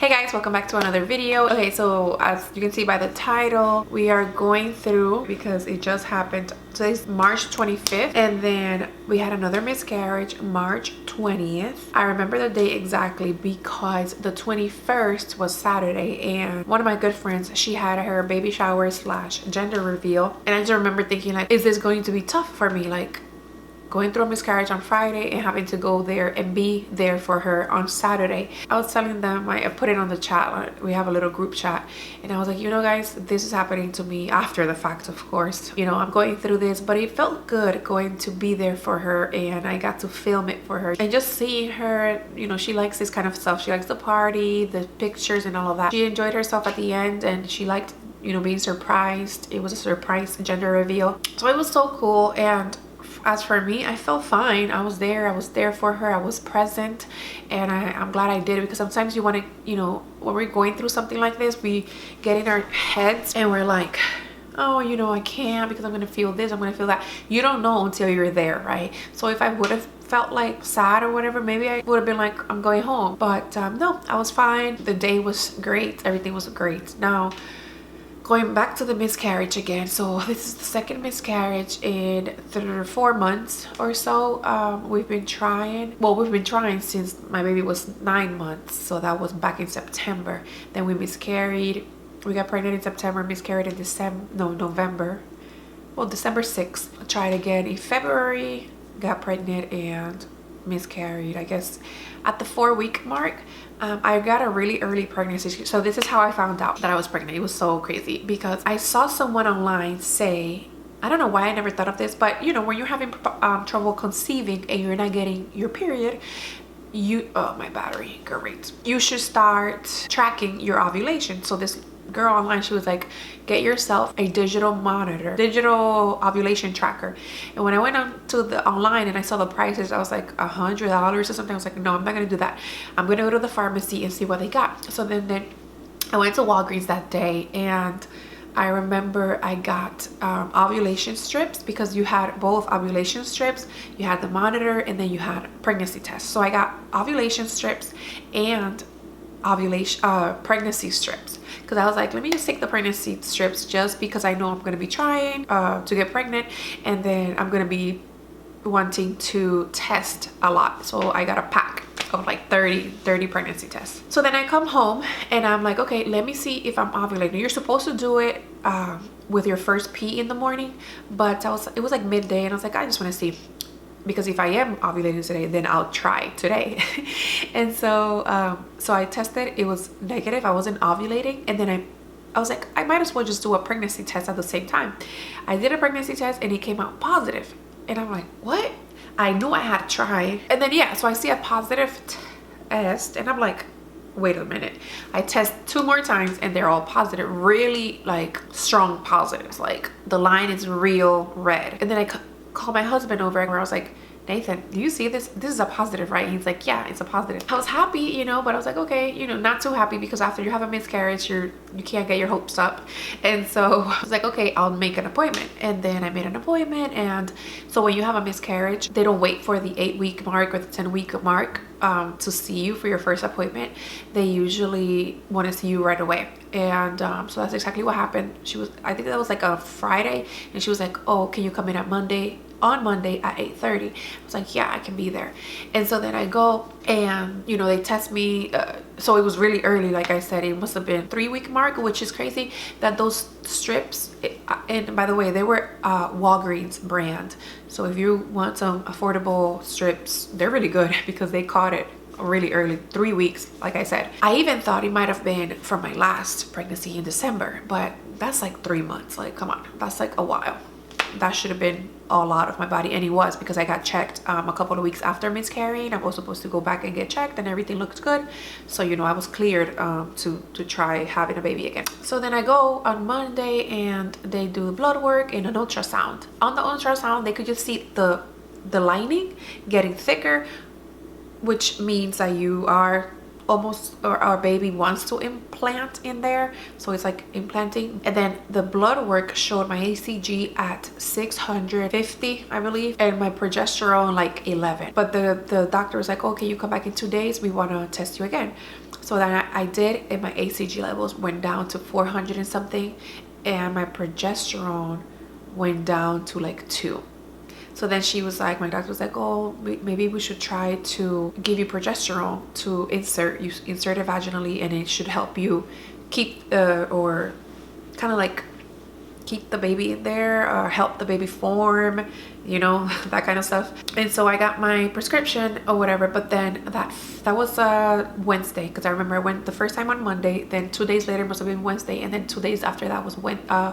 Hey guys, welcome back to another video. Okay, so as you can see by the title, we are going through, because it just happened, today's March 25th, and then we had another miscarriage March 20th. I remember the date exactly because the 21st was Saturday, and one of my good friends, she had her baby shower slash gender reveal, and I just remember thinking, like, is this going to be tough for me? Like, going through a miscarriage on Friday and having to go there and be there for her on Saturday. I was telling them, I put it on the chat, we have a little group chat, and I was like, you know guys, this is happening to me after the fact, of course. You know, I'm going through this, but it felt good going to be there for her, and I got to film it for her. And just seeing her, you know, she likes this kind of stuff. She likes the party, the pictures and all of that. She enjoyed herself at the end, and she liked, you know, being surprised. It was a surprise gender reveal. So it was so cool. And as for me, I felt fine. I was there for her. I was present, and I'm glad I did it, because sometimes you want to, you know, when we're going through something like this, we get in our heads and we're like, oh, you know, I can't because I'm gonna feel this, I'm gonna feel that. You don't know until you're there, right? So if I would have felt like sad or whatever, maybe I would have been like, I'm going home. But no, I was fine. The day was great. Everything was great. Now, going back to the miscarriage again, so this is the second miscarriage in 4 months or so. We've been trying since my baby was 9 months, so that was back in September. Then we miscarried. We got pregnant in September, miscarried in November. Well, December 6th. I tried again in February, got pregnant and miscarried, I guess at the 4-week mark. I got a really early pregnancy. So this is how I found out that I was pregnant. It was so crazy because I saw someone online say, I don't know why I never thought of this, but you know, when you're having trouble conceiving and you're not getting your period, oh, my battery, great, you should start tracking your ovulation. So this girl online, she was like, get yourself a digital ovulation tracker. And when I went on to the online and I saw the prices, I was like $100 or something. I was like, no, I'm not gonna do that. I'm gonna go to the pharmacy and see what they got. So then I went to Walgreens that day, and I remember I got ovulation strips, because you had both ovulation strips, you had the monitor, and then you had pregnancy tests. So I got ovulation strips and pregnancy strips, because I was like, let me just take the pregnancy strips just because I know I'm going to be trying to get pregnant, and then I'm going to be wanting to test a lot. So I got a pack of like 30 pregnancy tests. So then I come home and I'm like, okay, let me see if I'm ovulating. You're supposed to do it with your first pee in the morning, but it was like midday, and I was like, I just want to see, because if I am ovulating today, then I'll try today. And so so I tested. It was negative. I wasn't ovulating. And then I was like, I might as well just do a pregnancy test at the same time. I did a pregnancy test and it came out positive. And I'm like, what? I knew I had to try. And then yeah, so I see a positive test and I'm like, wait a minute. I test 2 more times and they're all positive, really like strong positives. Like the line is real red. And then I called my husband over, where I was like, Nathan, do you see this? This is a positive, right? He's like, yeah, it's a positive. I was happy, you know, but I was like, okay, you know, not too happy, because after you have a miscarriage, you can't get your hopes up. And so I was like, okay, I'll make an appointment. And then I made an appointment. And so when you have a miscarriage, they don't wait for the 8-week mark or the 10-week mark to see you for your first appointment. They usually want to see you right away. And so that's exactly what happened. I think that was like a Friday, and she was like, oh, can you come in on Monday at 8:30? I was like, yeah, I can be there. And so then I go, and you know, they test me. So it was really early. Like I said, it must have been 3-week mark, which is crazy that those strips, and by the way, they were Walgreens brand. So if you want some affordable strips, they're really good, because they caught it really early, 3 weeks. Like I said, I even thought it might have been from my last pregnancy in December, but that's like 3 months. Like, come on, that's like a while. That should have been a lot of my body, and it was, because I got checked a couple of weeks after miscarrying. I was supposed to go back and get checked, and everything looked good. So you know, I was cleared to try having a baby again. So then I go on Monday, and they do blood work and an ultrasound. On the ultrasound, they could just see the lining getting thicker, which means that you are almost, or our baby wants to implant in there. So it's like implanting. And then the blood work showed my HCG at 650, I believe, and my progesterone like 11. But the doctor was like, okay, you come back in 2 days, we want to test you again. So then I did, and my HCG levels went down to 400 and something, and my progesterone went down to like 2. So then she was like, my doctor was like, oh, maybe we should try to give you progesterone to insert it vaginally, and it should help you keep or kind of like keep the baby in there, or help the baby form, you know, that kind of stuff. And so I got my prescription or whatever, but then that was Wednesday, because I remember I went the first time on Monday, then 2 days later must have been Wednesday, and then 2 days after that was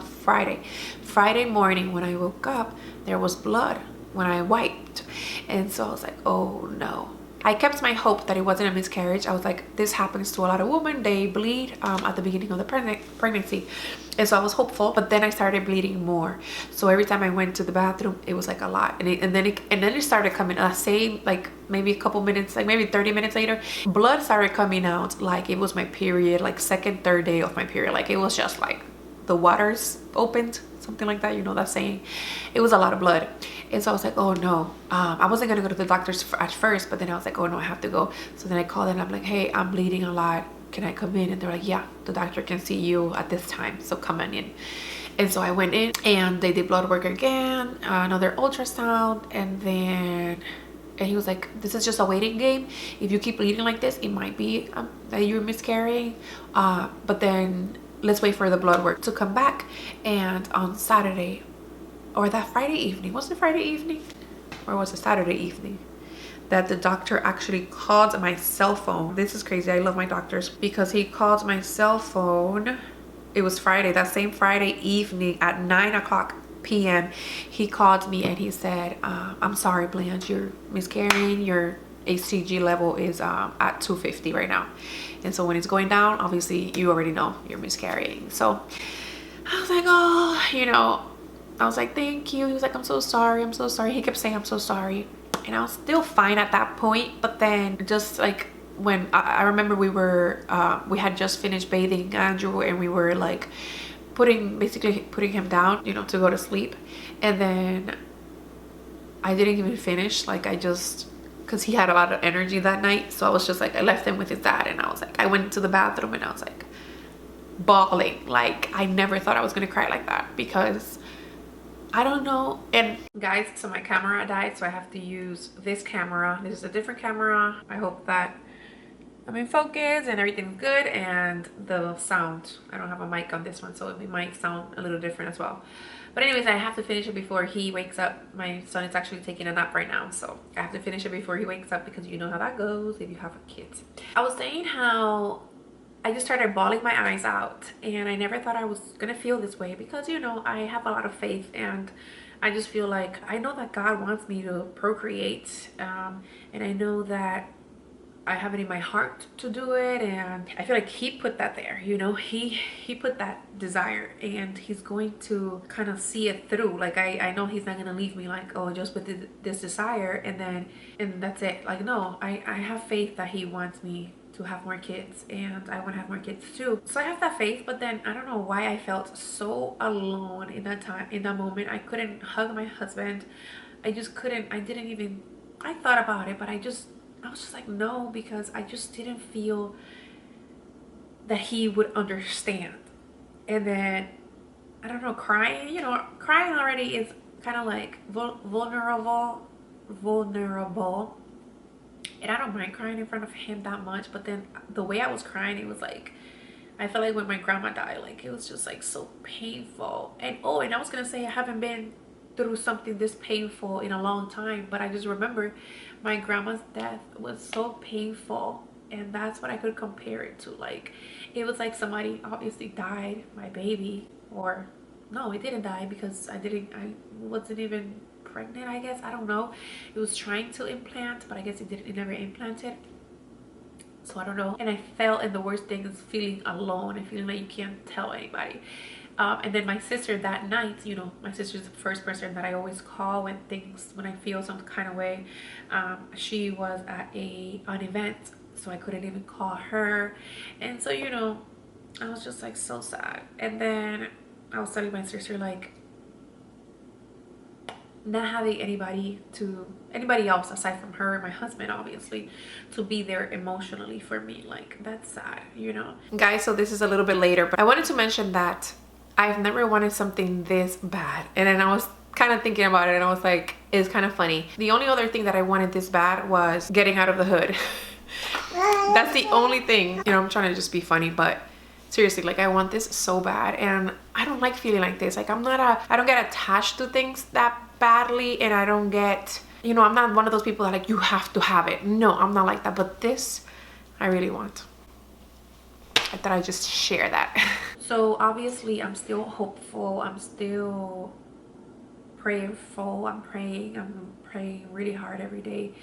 Friday morning. When I woke up, there was blood when I wiped, and so I was like, oh no. I kept my hope that it wasn't a miscarriage. I was like, this happens to a lot of women. They bleed at the beginning of the pregnancy. And so I was hopeful, but then I started bleeding more. So every time I went to the bathroom, it was like a lot. And then it started coming, same, like maybe a couple minutes, like maybe 30 minutes later, blood started coming out like it was my period, like second, third day of my period. Like it was just like the waters opened, something like that, you know that saying. It was a lot of blood. And so I was like, oh no. I wasn't gonna go to the doctor's at first, but then I was like, oh no, I have to go. So then I called and I'm like, hey, I'm bleeding a lot, can I come in? And they're like, yeah, the doctor can see you at this time, so come on in. And so I went in, and they did blood work again, another ultrasound, and he was like, this is just a waiting game. If you keep bleeding like this, it might be that you're miscarrying, but then let's wait for the blood work to come back. And on Saturday, or that Friday evening, was it Friday evening or was it Saturday evening, that the doctor actually called my cell phone. This is crazy. I love my doctors, because he called my cell phone. It was Friday, that same Friday evening at 9:00 p.m. He called me and he said, I'm sorry, Blanche, you're miscarrying. Your HCG level is at 250 right now. And so when it's going down, obviously you already know you're miscarrying. So I was like, oh, you know, I was like, thank you. He was like, I'm so sorry. I'm so sorry. He kept saying, I'm so sorry. And I was still fine at that point. But then just like when I remember we had just finished bathing Andrew, and we were like basically putting him down, you know, to go to sleep. And then I didn't even finish. Like because he had a lot of energy that night. So I was just like, I left him with his dad, and I was like, I went to the bathroom and I was like bawling. Like I never thought I was going to cry like that, because I don't know. And guys, so my camera died, so I have to use this camera. This is a different camera. I hope that I'm in focus and everything's good. And the sound, I don't have a mic on this one, so it might sound a little different as well. But anyways, I have to finish it before he wakes up. My son is actually taking a nap right now, so I have to finish it before he wakes up, because you know how that goes if you have kids. I was saying how I just started bawling my eyes out, and I never thought I was gonna feel this way, because you know I have a lot of faith, and I just feel like I know that God wants me to procreate, and I know that I have it in my heart to do it, and I feel like he put that there, you know, he put that desire, and he's going to kind of see it through. Like I know he's not gonna leave me like, oh, just with this desire and that's it. Like no, I have faith that he wants me to have more kids, and I want to have more kids too. So I have that faith, but then I don't know why I felt so alone in that time, in that moment. I couldn't hug my husband. I just couldn't. I thought about it, but I was just like, no, because I just didn't feel that he would understand. And then I don't know, crying, you know, crying already is kind of like vulnerable, and I don't mind crying in front of him that much, but then the way I was crying, it was like, I felt like when my grandma died, like it was just like so painful. And oh, and I was gonna say I haven't been through something this painful in a long time, but I just remember my grandma's death was so painful, and that's what I could compare it to. Like it was like somebody obviously died, my baby, or no, it didn't die, because I wasn't even pregnant, I guess. I don't know. It was trying to implant, but I guess it never implanted, so I don't know. And I felt, and the worst thing is feeling alone and feeling like you can't tell anybody. And then my sister that night, you know, my sister's the first person that I always call when I feel some kind of way. She was at an event, so I couldn't even call her, and so, you know, I was just like so sad. And then I was telling my sister, like, not having anybody else aside from her and my husband, obviously, to be there emotionally for me. Like, that's sad, you know. Guys, so this is a little bit later, but I wanted to mention that I've never wanted something this bad. And then I was kind of thinking about it and I was like, it's kind of funny. The only other thing that I wanted this bad was getting out of the hood. That's the only thing. You know, I'm trying to just be funny, but seriously, like, I want this so bad, and I don't like feeling like this. Like, I don't get attached to things that badly, and I don't get, you know, I'm not one of those people that like, you have to have it. No, I'm not like that, but this I really want. I thought I'd just share that. So obviously I'm still hopeful, I'm still prayerful, I'm praying really hard every day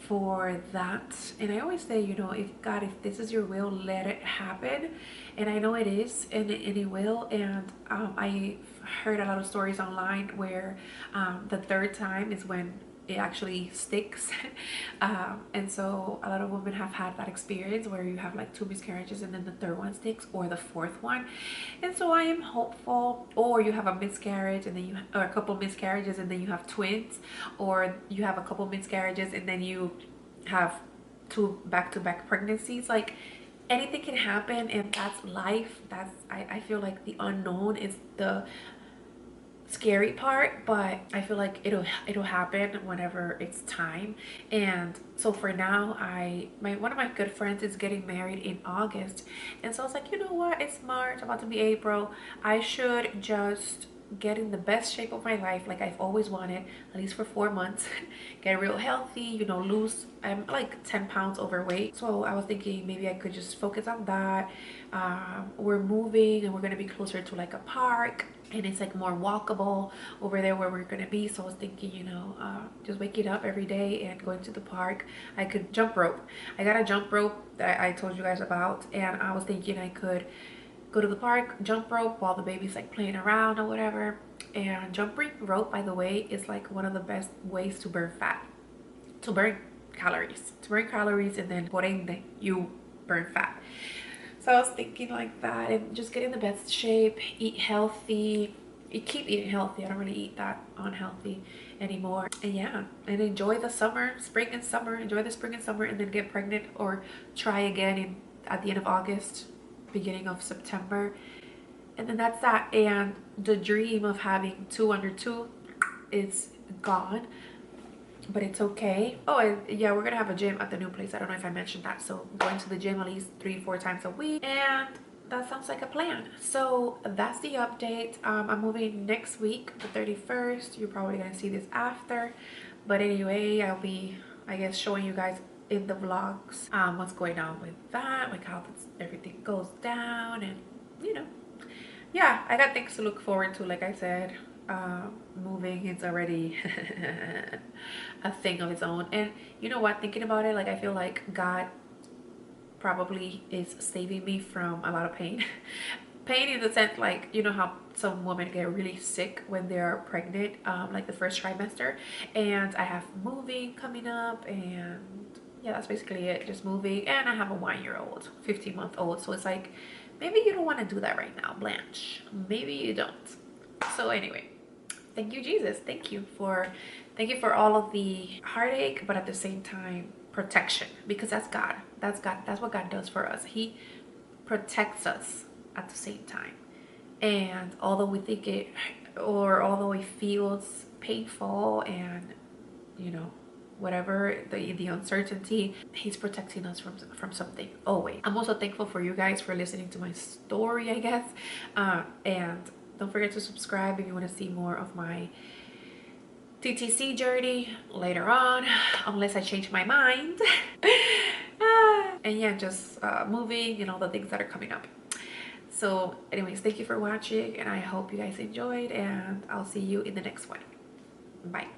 for that. And I always say, you know, if God, if this is your will, let it happen. And I know it is, and it will. And I heard a lot of stories online where the third time is when it actually sticks. And so a lot of women have had that experience where you have like 2 miscarriages and then the third one sticks, or the 4th one. And so I am hopeful. Or you have a miscarriage and then or a couple miscarriages and then you have twins, or you have a couple miscarriages and then you have 2 back-to-back pregnancies. Like, anything can happen, and that's life. That's I feel like the unknown is the scary part, but I feel like it'll happen whenever it's time. And so for now, one of my good friends is getting married in August, and so I was like, you know what, it's March, about to be April, I should just get in the best shape of my life, like I've always wanted, at least for 4 months. Get real healthy, you know, lose, I'm like 10 pounds overweight. So I was thinking maybe I could just focus on that. We're moving and we're gonna be closer to like a park, and it's like more walkable over there where we're gonna be. So I was thinking, you know, just waking up every day and going to the park. I could jump rope. I got a jump rope that I told you guys about, and I was thinking I could go to the park, jump rope while the baby's like playing around or whatever. And jumping rope, by the way, is like one of the best ways to burn fat, to burn calories, and then por ende you burn fat. So I was thinking like that, and just get in the best shape, eat healthy, keep eating healthy. I don't really eat that unhealthy anymore. And yeah, and enjoy the summer, spring and summer, enjoy the spring and summer, and then get pregnant or try again at the end of August, beginning of September. And then that's that. And the dream of having 2 under 2 is gone, but it's okay. Oh, and yeah, we're gonna have a gym at the new place. I don't know if I mentioned that. So going to the gym at least 3-4 times a week, and that sounds like a plan. So that's the update. I'm moving next week, the 31st. You're probably gonna see this after, but anyway, I'll be, I guess, showing you guys in the vlogs what's going on with that, like how everything goes down. And you know, yeah, I got things to look forward to. Like I said, moving, it's already a thing of its own. And you know what, thinking about it, like, I feel like God probably is saving me from a lot of pain. Pain in the sense, like, you know how some women get really sick when they're pregnant, like the first trimester. And I have moving coming up, and yeah, that's basically it, just moving. And I have a 1-year-old, 15-month-old. So it's like, maybe you don't want to do that right now, Blanche. Maybe you don't. So anyway, thank you, Jesus. Thank you for all of the heartache, but at the same time, protection, because that's God. That's God. That's what God does for us. He protects us at the same time. And although we think it, or although it feels painful, and you know, whatever the uncertainty, he's protecting us from something always. I'm also thankful for you guys for listening to my story, I guess. And don't forget to subscribe if you want to see more of my TTC journey later on, unless I change my mind. And yeah, just moving and all the things that are coming up. So anyways, thank you for watching, and I hope you guys enjoyed, and I'll see you in the next one. Bye.